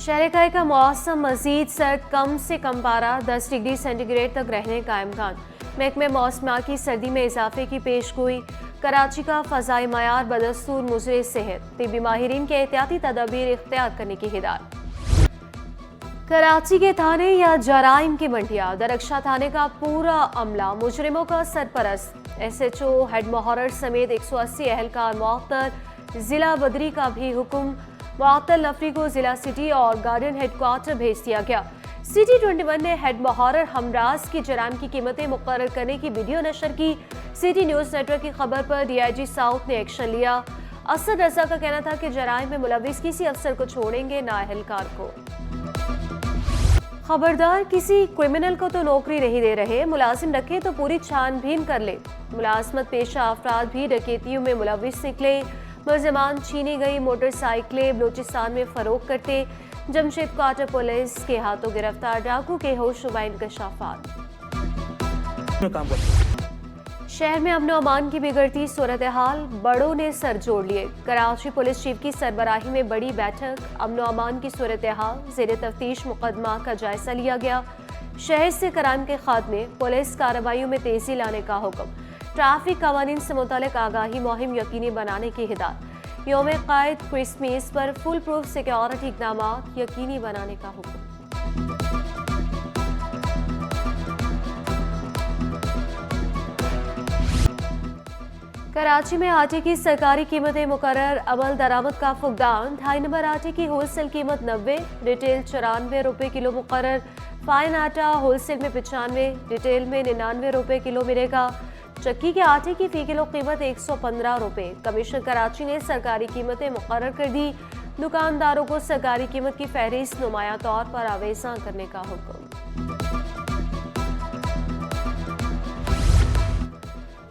शहर का मौसम मजीद सर्द, कम से कम पारा 10 डिग्री सेंटीग्रेड तक रहने का इम्कान। महकमे मौसम की सर्दी में इजाफे की पेशगोई। कराची का फ़ज़ाई मयार बदस्तूर मुज़र सेहत, तिब्बी माहिरीन के एहतियाती तदाबीर इख्तियार करने की हिदायत। कराची के थाने या जराइम की मंडिया, दरख्शा थाने का पूरा अमला मुजरिमों का सरपरस्त। SHO हेड मोहर्रर समेत 180 अहलकार मुअत्तल। जिला बदरी का भी हुक्म, मुअत्तल नफरी को जिला सिटी और गार्डियन हेडक्वार्टर भेज दिया गया। City 21 ने हेड मोहर्रर हमराज की जराइम की कीमतें मुकर्रर करने की वीडियो नशर की। सिटी न्यूज़ नेटवर्क की खबर पर DIG साउथ ने एक्शन लिया। असद रजा का कहना था कि जराइम में मुलविस किसी अफसर को छोड़ेंगे, ना अहलकार को। खबरदार, किसी क्रिमिनल को तो नौकरी नहीं दे रहे, मुलाजिम रखे तो पूरी छानबीन कर ले। मुलाजमत पेशा अफराद भी डकैतियों में मुलविस निकले। मुलजमान छीनी गई मोटरसाइकिलें बलोचिस्तान में फरोख्त करते। जमशेद क्वार्टर पुलिस के हाथों गिरफ्तार डाकू के होशरुबा इंकशाफात। शहर में अमन अमान की बिगड़ती सूरत हाल, बड़ों ने सर जोड़ लिए। कराची पुलिस चीफ की सरबराही में बड़ी बैठक, अमन अमान की सूरत हाल, ज़ेर तफ्तीश मुकदमा का जायजा लिया गया। शहर से क्राइम के खात्मे, पुलिस कार्रवाइयों में तेजी लाने का हुक्म। ट्रैफिक कवानीन से मुतालिक आगाही मुहिम यकीनी बनाने की हिदायत। यौम क़ायद क्रिसमस पर फुल प्रूफ सिक्योरिटी इक़दाम यकीनी बनाने का हुक्म। कराची में आटे की सरकारी कीमतें मुकर्रर, अमल दरामद का फुकदान। 2.5 नंबर आटे की होलसेल कीमत 90, रिटेल 94 रुपये किलो मुकर्रर। फाइन आटा होलसेल में 95, रिटेल में 99 रुपये किलो मिलेगा। चक्की के आटे की फी किलो कीमत 115 रुपये। कमिश्नर कराची ने सरकारी कीमतें मुकर्रर कर दी। दुकानदारों को सरकारी कीमत की फहरिस्त नुमाया तौर पर आवेज़ा करने का हुक्म।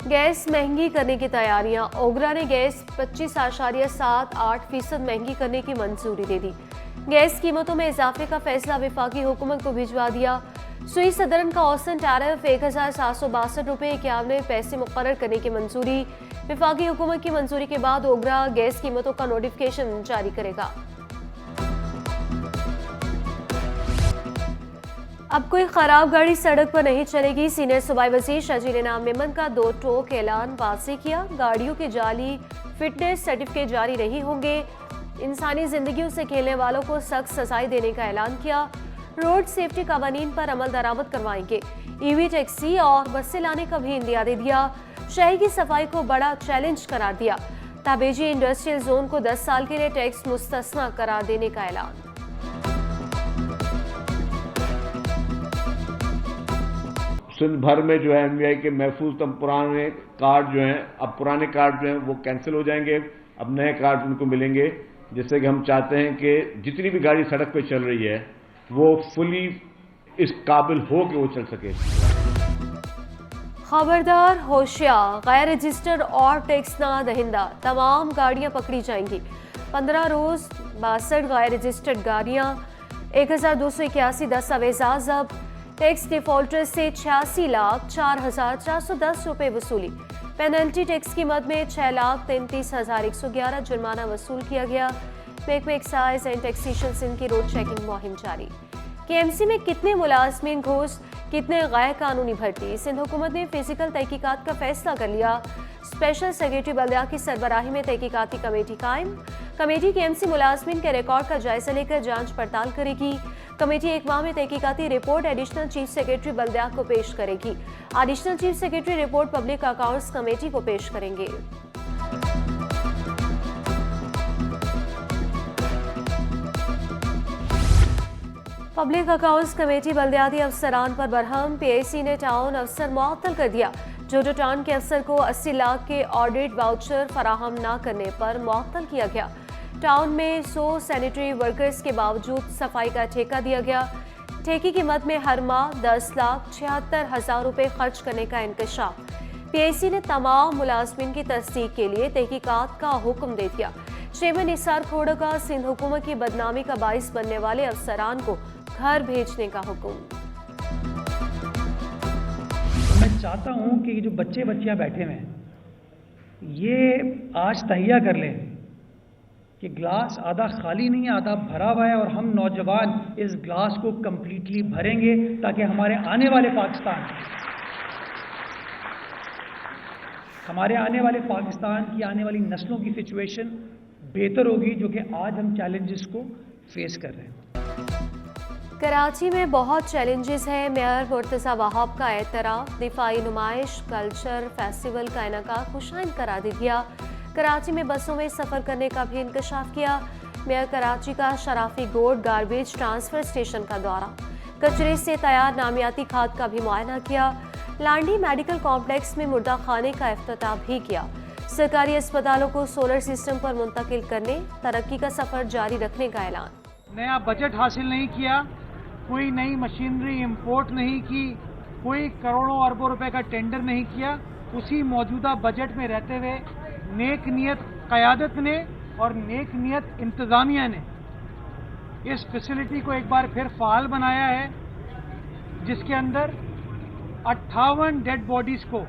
गैस महंगी करने की तैयारियां, ओगरा ने गैस 25.78% महंगी करने की मंजूरी दे दी। गैस कीमतों में इजाफे का फैसला वफाकी हुकूमत को भिजवा दिया। सुई सदरन का औसतन टैरिफ 1762 रुपये 91 पैसे मुकर्रर करने की मंजूरी। वफाकी हुकूमत की मंजूरी के बाद ओगरा गैस कीमतों का नोटिफिकेशन जारी करेगा। अब कोई खराब गाड़ी सड़क पर नहीं चलेगी। सीनियर सूबाई वज़ीर शजील इनाम मेमन का 2 टोक ऐलान वाज़ेह किया। गाड़ियों के जाली फिटनेस सर्टिफिकेट जारी नहीं होंगे। इंसानी जिंदगियों से खेलने वालों को सख्त सजाएं देने का ऐलान किया। रोड सेफ्टी कवानीन पर अमल दरामद करवाएंगे। EV टैक्सी और बसें लाने का भी इंदिया दे दिया। शहर की सफाई को बड़ा चैलेंज करार दिया। ताबेजी इंडस्ट्रियल जोन को 10 साल के लिए टैक्स मुस्तस्ना करार देने का ऐलान। सिंध भर में जो है MVI के महफूज पुराने कार्ड जो हैं, अब पुराने कार्ड जो हैं वो कैंसिल हो जाएंगे। अब नए कार्ड उनको मिलेंगे, जिससे कि हम चाहते हैं कि जितनी भी गाड़ी सड़क पे चल रही है वो फुली इस काबिल हो कि वो चल सके। खबरदार, होशियार, गैर रजिस्टर्ड और टैक्स ना दहिंदा तमाम गाड़ियां पकड़ी जाएंगी। 15 रोज 62 गैर रजिस्टर्ड गाड़ियां, 1281 दस्तावेज़ात जब्त। टैक्स डिफॉल्टर से 86,04,410 रुपये वसूली। पेनल्टी टैक्स की मद में 6,33,111 जुर्माना वसूल किया गया। महकमा एक्साइज एंड टैक्सेशन सिंध की रोड चेकिंग मुहिम जारी। KMC में कितने मुलाजमीन घूस, कितने गैर कानूनी भर्ती, सिंध हुकूमत ने फिजिकल तहकीकात का फैसला कर लिया। स्पेशल सेक्रेटरी बल्दिया की सरबराही में तहकीकाती कमेटी कायम। कमेटी KMC मुलाजमीन के रिकॉर्ड का जायजा लेकर जांच पड़ताल करेगी। कमेटी एक माह में तहकीकाती रिपोर्ट एडिशनल चीफ सेक्रेटरी बल्दिया को पेश करेगी। Additional chief secretary report public accounts committee को पेश करेंगे। पब्लिक अकाउंट्स कमेटी बल्दियाती अफसरान पर बरहम। PIC ने टाउन अफसर मुअत्तल कर दिया। जोडो टाउन के अफसर को 80 लाख के ऑडिट वाउचर फराहम न करने पर मुअत्तल किया गया। टाउन में 100 सैनिटरी वर्कर्स के बावजूद सफाई का ठेका दिया गया। ठेके की मद में हर माह 10,76,000 रुपये खर्च करने का इंकशाफ। PIC ने तमाम मुलाजमीन की तस्दीक के लिए तहकीकात का हुक्म दे दिया। चेयरमैन निसार खोड़ा का सिंध हुकूमत की बदनामी का बाइस बनने वाले अफसरान को घर भेजने का हुक्म। मैं चाहता हूं कि जो बच्चियां बैठे हुए हैं ये आज तहिया कर लें कि ग्लास आधा खाली नहीं है, आधा भरा हुआ है, और हम नौजवान इस ग्लास को कंप्लीटली भरेंगे ताकि हमारे आने वाले पाकिस्तान की आने वाली नस्लों की सिचुएशन बेहतर होगी, जो कि आज हम चैलेंजेस को फेस कर रहे हैं। कराची में बहुत चैलेंजेस हैं। मेयर मुर्तज़ा वहाब का एतराफ़, दिफाई नुमाइश, कल्चर फेस्टिवल का इनका खुशाइन करा दिया। कराची में बसों में सफ़र करने का भी इंकशाफ किया। मेयर कराची का शराफी गोड गार्बेज ट्रांसफ़र स्टेशन का दौरा, कचरे से तैयार नामियाती खाद का भी मुआयना किया। लांडी मेडिकल कॉम्प्लेक्स में मुर्दा खाने का इफ्तिताह भी किया। सरकारी अस्पतालों को सोलर सिस्टम पर मुंतकिल करने, तरक्की का सफ़र जारी रखने का ऐलान। नया बजट हासिल नहीं किया, कोई नई मशीनरी इंपोर्ट नहीं की, कोई करोड़ों अरबों रुपए का टेंडर नहीं किया। उसी मौजूदा बजट में रहते हुए नेक नियत क़यादत ने और नेक नियत इंतज़ामिया ने इस फैसिलिटी को एक बार फिर फ़ाल बनाया है, जिसके अंदर 58 डेड बॉडीज़ को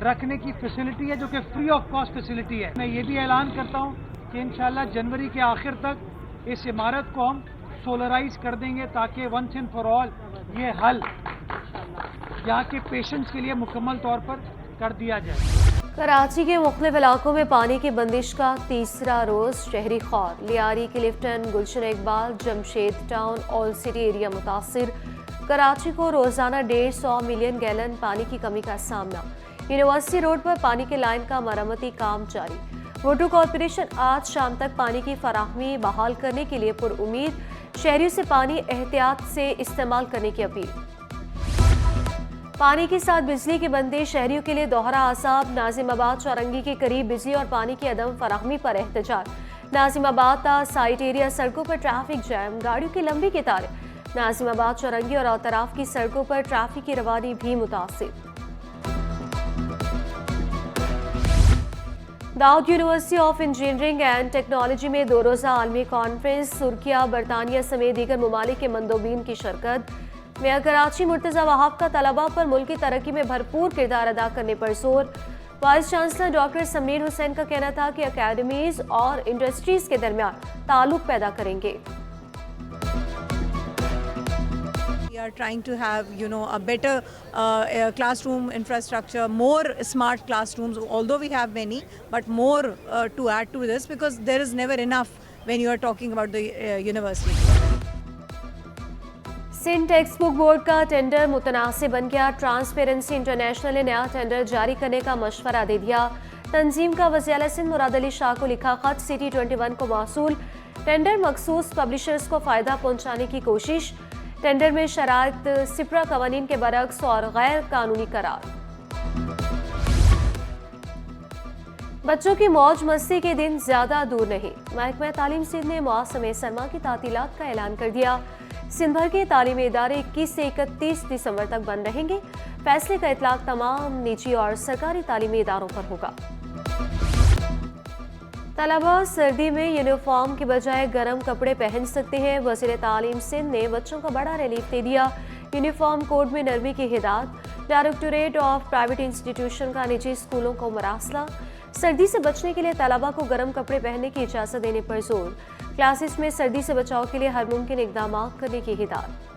रखने की फैसिलिटी है, जो कि फ्री ऑफ कॉस्ट फैसिलिटी है। मैं ये भी ऐलान करता हूँ कि इंशाल्लाह जनवरी के आखिर तक इस इमारत को हम सोलराइज कर देंगे, ताकि वंस एंड फॉर ऑल ये हल यहाँ के पेशेंट्स के लिए मुकम्मल तौर पर कर दिया जाए। कराची के मुख्तलिफ इलाकों में पानी की बंदिश का तीसरा रोज शहरी खौर। Lyari, Clifton, Gulshan Iqbal, Jamshed town, old city area मुतासिर। कराची को रोजाना 150 मिलियन गैलन पानी की कमी का सामना। यूनिवर्सिटी रोड पर पानी के लाइन का मरम्मती काम जारी। वाटर कॉरपोरेशन आज शाम तक पानी की फराहमी बहाल करने के लिए पुरुमीद। शहरियों से पानी एहतियात से इस्तेमाल करने की अपील। पानी के साथ बिजली की बंदी शहरियों के लिए दोहरा आसाब। नाजिमाबाद चौरंगी के करीब बिजली और पानी की अदम फराहमी पर एहतजाज। नाजिमाबाद साइट एरिया सड़कों पर ट्रैफिक जैम, गाड़ियों की लंबी कतारें। नाजिमाबाद चौरंगी और अतराफ की सड़कों पर ट्रैफिक की रवानी भी मुतासिर। Dawood university of engineering and technology में 2 रोज़ा आलमी कॉन्फ्रेंस। तुर्किया, बरतानिया समेत दीगर ममालिक के मंदोबीन की शिरकत। मेयर कराची मुर्तज़ा वहाब का तलबा पर मुल्क की तरक्की में भरपूर किरदार अदा करने पर जोर। Vice chancellor doctor Sameer Hussain का कहना था कि अकेडमीज और इंडस्ट्रीज के दरमियान ताल्लुक पैदा करेंगे। We are trying to have, a better classroom infrastructure, more smart classrooms, although we have many, but more to add to this, because there is never enough when you are talking about the university. Sindh text book board का tender मुतनासिब बन गया। Transparency international ने नया tender जारी करने का मशवरा दे दिया। तंजीम का वज़ीर सिंध मुराद अली शाह को लिखा खत सिटी 21 को मौसूल। टेंडर मखसूस पब्लिशर्स को फ़ायदा पहुँचाने की कोशिश। टेंडर में शराइत सिपरा कवानीन के बरक्स और गैर कानूनी करार। बच्चों की मौज मस्ती के दिन ज्यादा दूर नहीं। महकमा तालीम सिंध ने मौसम सरमा की तातीलात का ऐलान कर दिया। सिंध भर के तालीमी इदारे 21 से 31 दिसंबर तक बंद रहेंगे। फैसले का इतलाक तमाम निजी और सरकारी तालीमी इदारों पर होगा। तलबा सर्दी में यूनिफॉर्म की बजाय गर्म कपड़े पहन सकते हैं। वज़ीर तालीम सिंध ने बच्चों को बड़ा रिलीफ दे दिया। यूनिफॉर्म कोड में नरमी की हिदायत। डायरेक्टोरेट ऑफ प्राइवेट इंस्टीट्यूशन का निजी स्कूलों को मरासला। सर्दी से बचने के लिए तलबा को गर्म कपड़े पहनने की इजाज़त देने पर जोर। क्लासेस में सर्दी से बचाव के लिए हर मुमकिन इक़दाम करने की हिदायत।